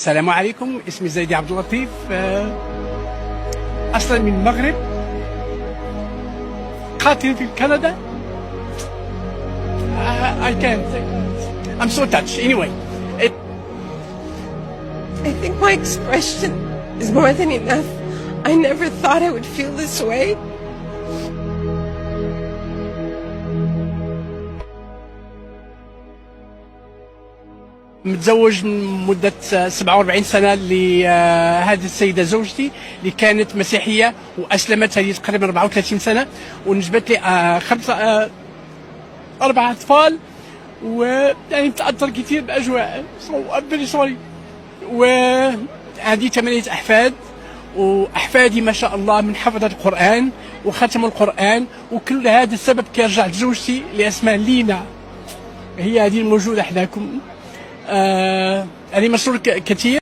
السلام عليكم. اسمي زيدي عبد اللطيف، اصلا من المغرب، قاتل في كندا. I can't. I'm so touched. Anyway, I think my expression is more than enough. I never thought I would feel this way. متزوج من مدة 47 سنة لهذه السيدة زوجتي اللي كانت مسيحية وأسلمت هذه تقريبا 34 سنة، ونجبت لي 4 أطفال، ويعني متأثر كثير بأجواء. I'm very sorry. وعندي 8 أحفاد، وأحفادي ما شاء الله من حفظة القرآن وختموا القرآن، وكل هذا السبب كيرجع لزوجتي اللي اسمها لينا، هي هذه الموجودة حداكم. أنا مسرور كثير.